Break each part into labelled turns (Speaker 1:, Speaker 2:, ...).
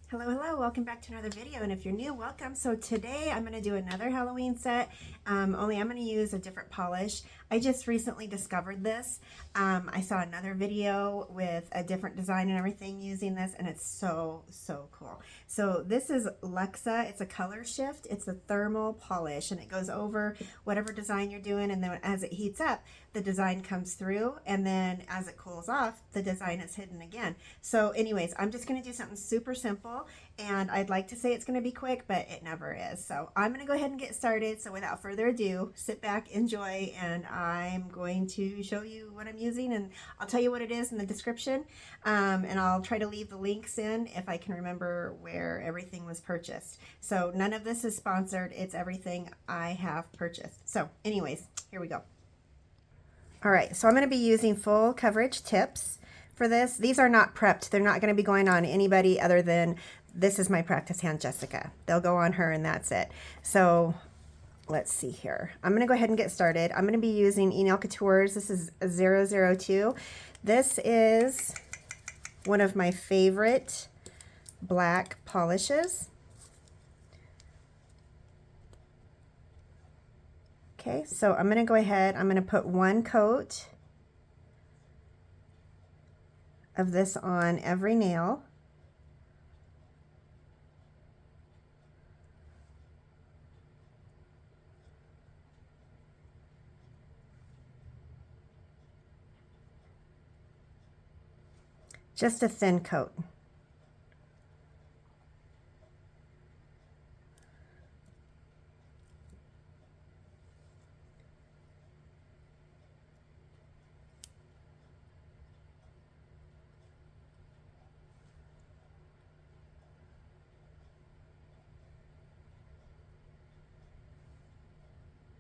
Speaker 1: Hello, hello, welcome back to another video, and if you're new, welcome. So today I'm going to do another Halloween set, only I'm going to use a different polish. I just recently discovered this. I saw another video with a different design and everything using this, and it's so cool. So this is Luxa. It's a color shift. It's a thermal polish, and it goes over whatever design you're doing, and then as it heats up, the design comes through, and then as it cools off, the design is hidden again. So anyways, I'm just going to do something super simple, and I'd like to say it's going to be quick, but it never is. So I'm going to go ahead and get started. So without further ado, sit back, enjoy, and I'm going to show you what I'm using, and I'll tell you what it is in the description, and I'll try to leave the links in if I can remember where everything was purchased. So none of this is sponsored. It's everything I have purchased. So anyways, here we go. All right, so I'm going to be using full coverage tips for this. These are not prepped. They're not going to be going on anybody other than this is my practice hand, Jessica. They'll go on her and that's it. So let's see here. I'm going to go ahead and get started. I'm going to be using Enel Couture's. This is a 002. This is one of my favorite black polishes. Okay, so I'm going to go ahead, I'm going to put one coat of this on every nail. Just a thin coat.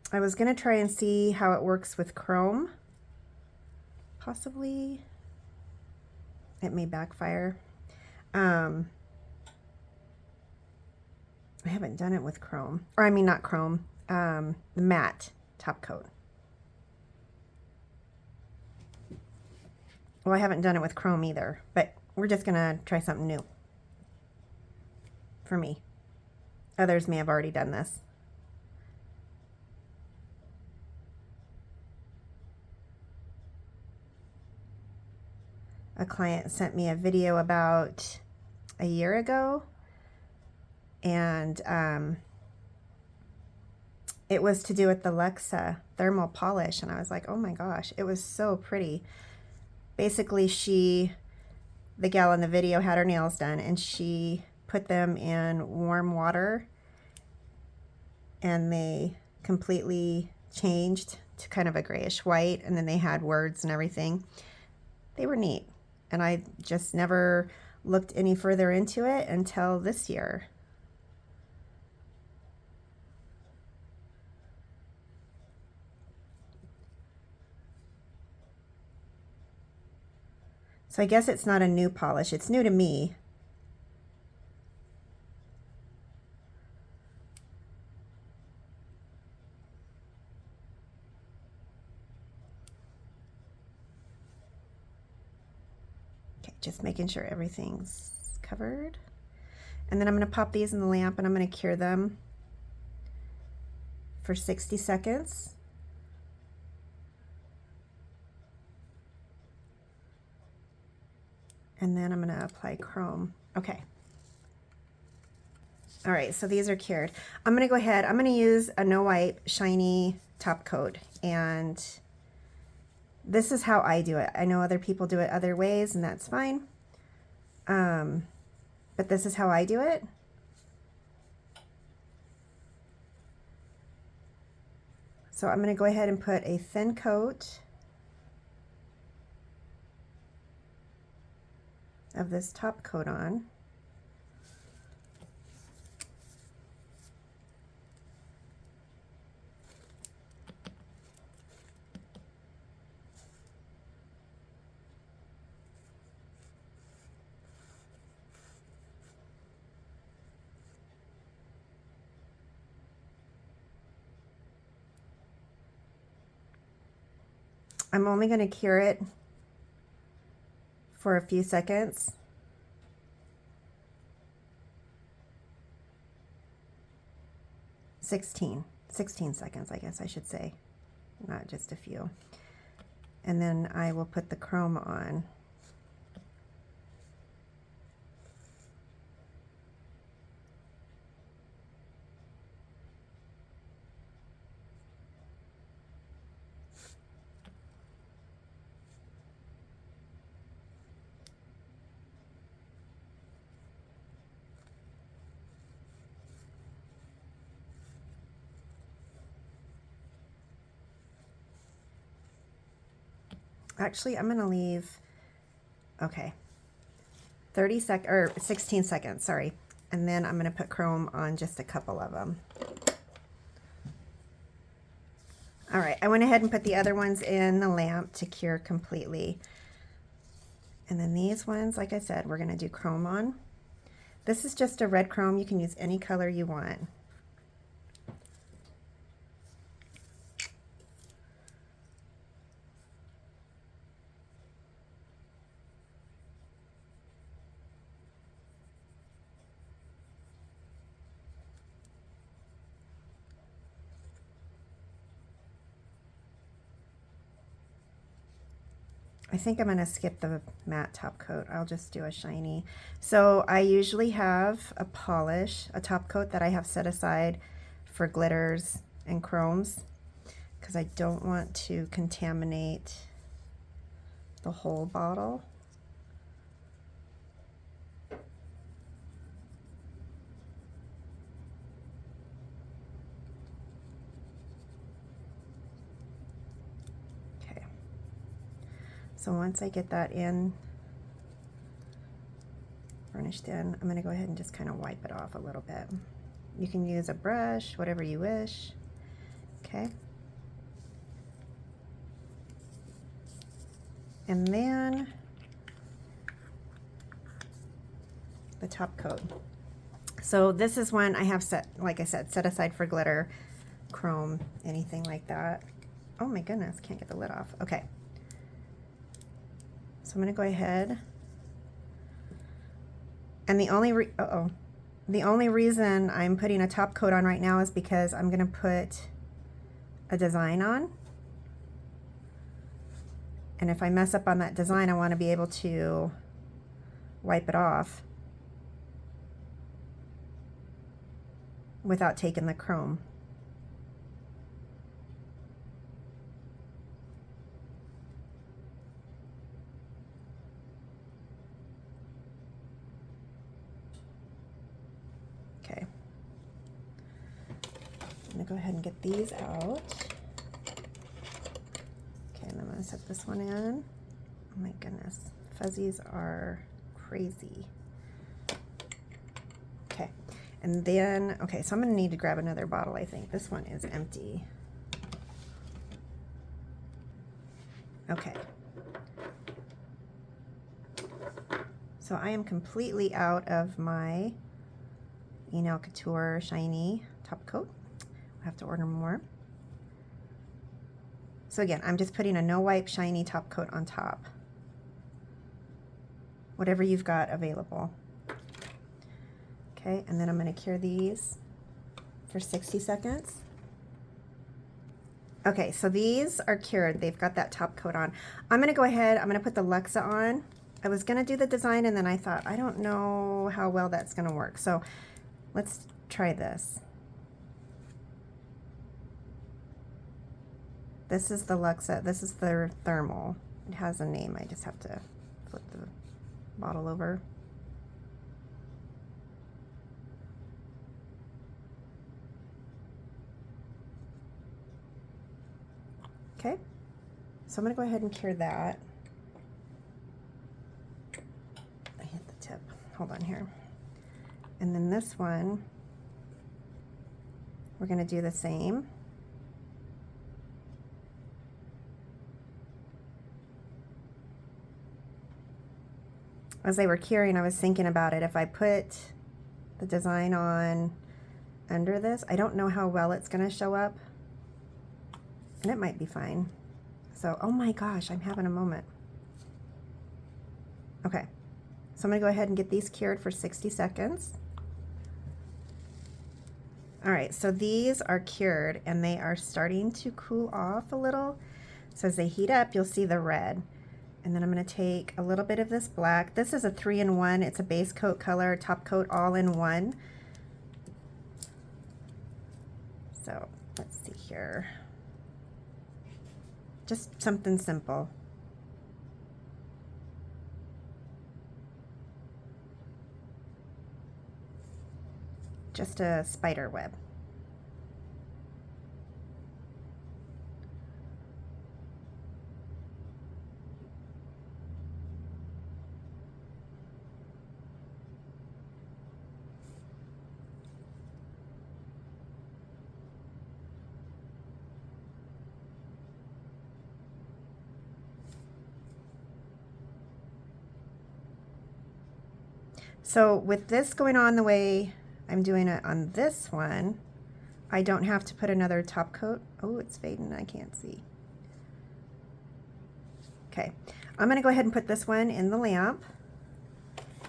Speaker 1: I was going to try and see how it works with chrome. Possibly it may backfire. I haven't done it with chrome, or I mean not chrome, the matte top coat. Well, I haven't done it with chrome either, but we're just gonna try something new for me. Others may have already done this. A client sent me a video about a year ago, and it was to do with the Luxa thermal polish, and I was like, oh my gosh, it was so pretty. Basically, the gal in the video had her nails done, and she put them in warm water, and they completely changed to kind of a grayish white, and then they had words and everything. They were neat, and I just never looked any further into it until this year. So I guess it's not a new polish. It's new to me. Okay, just making sure everything's covered. And then I'm going to pop these in the lamp, and I'm going to cure them for 60 seconds. And then I'm going to apply chrome. Okay. All right, so these are cured. I'm going to go ahead. I'm going to use a no wipe shiny top coat, and this is how I do it. I know other people do it other ways, and that's fine. But this is how I do it. So I'm going to go ahead and put a thin coat of this top coat on. I'm only going to cure it for a few seconds. 16 seconds, I guess I should say, not just a few. And then I will put the chrome on. Actually, I'm going to leave, okay, 16 seconds, sorry. And then I'm going to put chrome on just a couple of them. All right, I went ahead and put the other ones in the lamp to cure completely. And then these ones, like I said, we're going to do chrome on. This is just a red chrome. You can use any color you want. I think I'm going to skip the matte top coat. I'll just do a shiny. So I usually have a polish, a top coat that I have set aside for glitters and chromes because I don't want to contaminate the whole bottle. So once I get that in, varnished in, I'm going to go ahead and just kind of wipe it off a little bit. You can use a brush, whatever you wish. Okay. And then the top coat. So this is one I have set, like I said, set aside for glitter, chrome, anything like that. Oh my goodness, can't get the lid off. Okay. So I'm going to go ahead, and the only reason I'm putting a top coat on right now is because I'm going to put a design on, and if I mess up on that design, I want to be able to wipe it off without taking the chrome. Okay, I'm going to go ahead and get these out. Okay, and I'm going to set this one in. Oh my goodness, fuzzies are crazy. Okay, and then, okay, so I'm going to need to grab another bottle, I think. This one is empty. Okay. So I am completely out of my Nail Couture Shiny top coat. I have to order more. So again, I'm just putting a no wipe shiny top coat on top. Whatever you've got available. Okay, and then I'm going to cure these for 60 seconds. Okay, so these are cured. They've got that top coat on. I'm going to go ahead, I'm going to put the Luxa on. I was going to do the design, and then I thought, I don't know how well that's going to work. So let's try this. This is the Luxa. This is their thermal. It has a name. I just have to flip the bottle over. Okay, so I'm going to go ahead and cure that. I hit the tip. Hold on here. And then this one, we're going to do the same. As they were curing, I was thinking about it. If I put the design on under this, I don't know how well it's going to show up. And it might be fine. So, oh my gosh, I'm having a moment. Okay, so I'm going to go ahead and get these cured for 60 seconds. All right, so these are cured and they are starting to cool off a little. So as they heat up, you'll see the red. And then I'm going to take a little bit of this black. This is a 3-in-1. It's a base coat color, top coat all in one. So let's see here. Just something simple. Just a spider web. So with this going on the way I'm doing it on this one, I don't have to put another top coat. Oh, it's fading, I can't see. Okay, I'm gonna go ahead and put this one in the lamp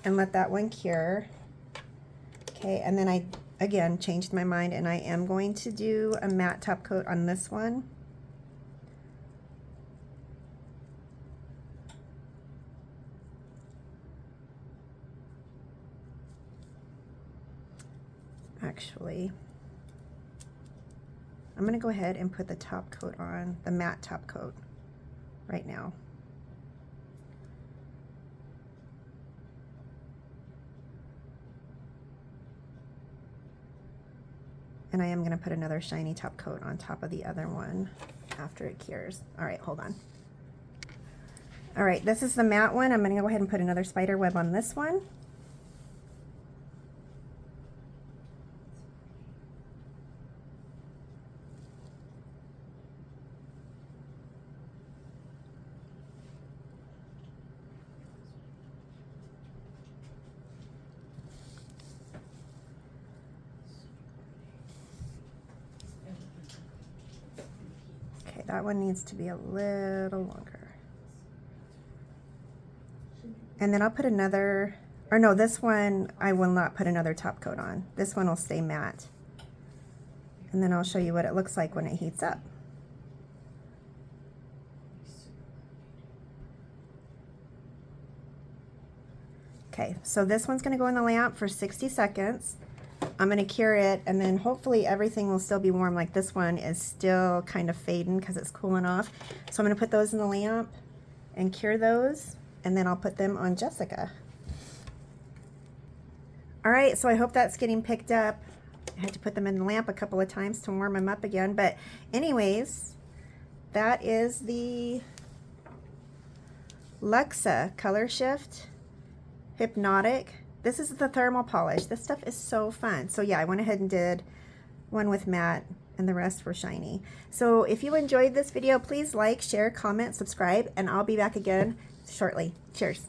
Speaker 1: and let that one cure. Okay, and then I, again, changed my mind and I am going to do a matte top coat on this one. Actually, I'm going to go ahead and put the top coat on, the matte top coat, right now. And I am going to put another shiny top coat on top of the other one after it cures. All right, hold on. All right, this is the matte one. I'm going to go ahead and put another spider web on this one. Okay, that one needs to be a little longer. And then I'll put another, or no, this one I will not put another top coat on. This one will stay matte. And then I'll show you what it looks like when it heats up. Okay, so this one's going to go in the lamp for 60 seconds. I'm going to cure it, and then hopefully everything will still be warm. Like this one is still kind of fading because it's cooling off. So I'm going to put those in the lamp and cure those, and then I'll put them on Jessica. All right, so I hope that's getting picked up. I had to put them in the lamp a couple of times to warm them up again. But anyways, that is the Luxa Color Shift Hypnotic. This is the thermal polish. This stuff is so fun. So yeah, I went ahead and did one with matte and the rest were shiny. So if you enjoyed this video, please like, share, comment, subscribe, and I'll be back again shortly. Cheers.